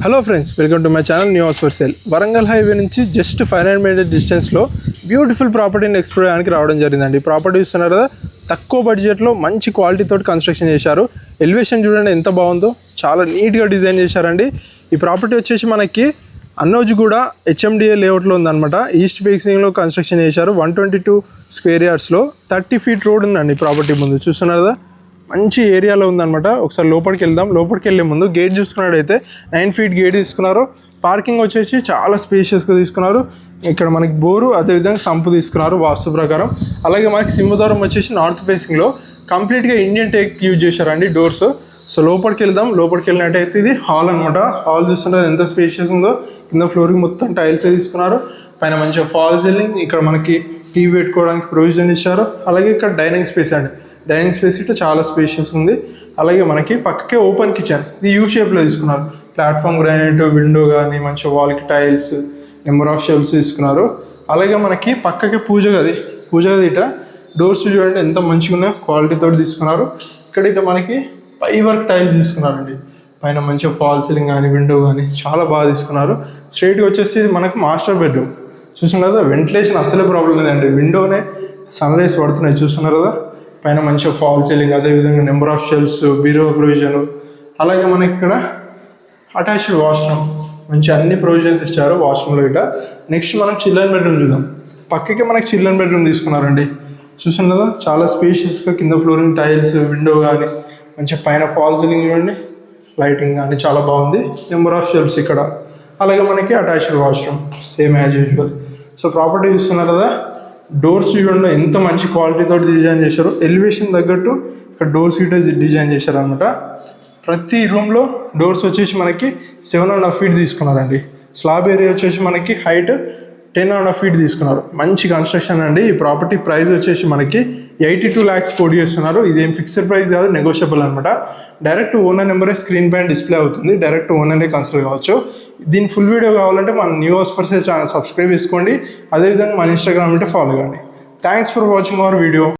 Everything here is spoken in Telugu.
Hello friends, welcome to my channel new house for sale. Warangal highway నుంచి జస్ట్ 500 మీటర్ డిస్టెన్స్లో బ్యూటిఫుల్ ప్రాపర్టీని ఎక్స్ప్లోర్ చేయడానికి రావడం జరిగిందండి. ఈ ప్రాపర్టీ చూస్తున్నారు కదా, తక్కువ బడ్జెట్లో మంచి క్వాలిటీతో కన్స్ట్రక్షన్ చేశారు. ఎలివేషన్ చూడండి ఎంత బాగుందో, చాలా నీట్గా డిజైన్ చేశారండి. ఈ ప్రాపర్టీ వచ్చేసి మనకి అన్నోజ్గూడ హెచ్ఎండిఏ లేఅవుట్లో ఉందన్నమాట. ఈస్ట్ ఫేసింగ్లో కన్స్ట్రక్షన్ చేశారు. 122 స్క్వేర్ యార్డ్స్లో 30 ఫీట్ రోడ్ ఉందండి ప్రాపర్టీ ముందు. చూస్తున్నారు కదా, మంచి ఏరియాలో ఉందన్నమాట. ఒకసారి లోపలికి వెళ్దాం. లోపలికి వెళ్ళే ముందు గేట్ చూసుకున్నట్టయితే 9 ఫీట్ గేట్ తీసుకున్నారు. పార్కింగ్ వచ్చేసి చాలా స్పేషియస్గా తీసుకున్నారు. ఇక్కడ మనకి బోరు, అదేవిధంగా సంపు తీసుకున్నారు వాస్తు ప్రకారం. అలాగే మనకి సింహద్వారం వచ్చేసి నార్త్ ఫేసింగ్లో కంప్లీట్గా ఇండియన్ టేక్ యూజ్ చేశారండి డోర్స్. సో లోపలికి వెళ్దాం. లోపలికి వెళ్ళినట్టయితే ఇది హాల్ అనమాట. హాల్ చూస్తుంటే ఎంత స్పేషియస్ ఉందో. కింద ఫ్లోరింగ్ మొత్తం టైల్స్ తీసుకున్నారు. పైన మంచిగా ఫాల్ సీలింగ్, ఇక్కడ మనకి టీవీ పెట్టుకోవడానికి ప్రొవిజన్ ఇచ్చారు. అలాగే ఇక్కడ డైనింగ్ స్పేస్ అండి. డైనింగ్ స్పేస్ ఇటు చాలా స్పేషియస్ ఉంది. అలాగే మనకి పక్కకే ఓపెన్ కిచెన్, ఇది యూ షేప్లో తీసుకున్నారు. ప్లాట్ఫామ్ గ్రానైట్, విండో కానీ మంచి వాల్కి టైల్స్, నెంబర్ ఆఫ్ షెల్ఫ్స్ తీసుకున్నారు. అలాగే మనకి పక్కకే పూజ గది ఇట డోర్స్ చూడండి ఎంత మంచిగా ఉన్నాయో, క్వాలిటీతో తీసుకున్నారు. ఇక్కడ ఇట మనకి పై వర్క్ టైల్స్ తీసుకున్నారండి. పైన మంచిగా ఫాల్ సీలింగ్ కానీ విండో కానీ చాలా బాగా తీసుకున్నారు. స్ట్రైట్గా వచ్చేసి ఇది మనకు మాస్టర్ బెడ్రూమ్. చూస్తున్నారు కదా, వెంటిలేషన్ అసలే ప్రాబ్లం లేదండి. విండోనే సన్ రైజ్ పడుతున్నాయి. చూస్తున్నారు కదా, పైన మంచిగా ఫాల్ సీలింగ్, అదేవిధంగా నెంబర్ ఆఫ్ షెల్ఫ్స్, బీరో ప్రొవిజన్. అలాగే మనకి ఇక్కడ అటాచ్డ్ వాష్రూమ్, మంచి అన్ని ప్రొవిజన్స్ ఇచ్చారు వాష్రూమ్లో ఇట. నెక్స్ట్ మనం చిల్డ్రన్ బెడ్రూమ్ చూద్దాం. పక్కకి మనకి చిల్డ్రన్ బెడ్రూమ్ తీసుకున్నారండి. చూసాను కదా, చాలా స్పేషియస్గా కింద ఫ్లోరింగ్ టైల్స్, విండో కానీ మంచిగా పైన ఫాల్ సీలింగ్ చూడండి, లైటింగ్ కానీ చాలా బాగుంది. నెంబర్ ఆఫ్ షెల్ఫ్స్ ఇక్కడ. అలాగే మనకి attached washroom same as usual. So property చూస్తున్నారు కదా, డోర్స్ చూడండి ఎంత మంచి క్వాలిటీతో డిజైన్ చేశారు. ఎలివేషన్ తగ్గట్టు ఇక్కడ డోర్స్ ఇటే డిజైన్ చేశారు అనమాట. ప్రతి రూమ్లో డోర్స్ వచ్చేసి మనకి 7.5 ఫీట్ తీసుకున్నారండి. స్లాబ్ ఏరియా వచ్చేసి మనకి హైట్ 10.5 ఫీట్ తీసుకున్నారు. మంచి కన్స్ట్రక్షన్ అండి. ఈ ప్రాపర్టీ ప్రైస్ వచ్చేసి మనకి 82 lakhs కోట్ చేస్తున్నారు. ఇదేం ఫిక్స్డ్ ప్రైస్ కాదు, నెగోషియబుల్ అనమాట. డైరెక్ట్ ఓనర్ నెంబరే స్క్రీన్ పైన డిస్ప్లే అవుతుంది. డైరెక్ట్ ఓనర్నే కన్సల్ట్ కావచ్చు. దీని ఫుల్ వీడియో కావాలంటే మన new house for sale channel subscribe చేసుకోండి. అదేవిధంగా మన ఇన్స్టాగ్రామ్ అంటే ఫాలో కండి. Thanks for watching our video.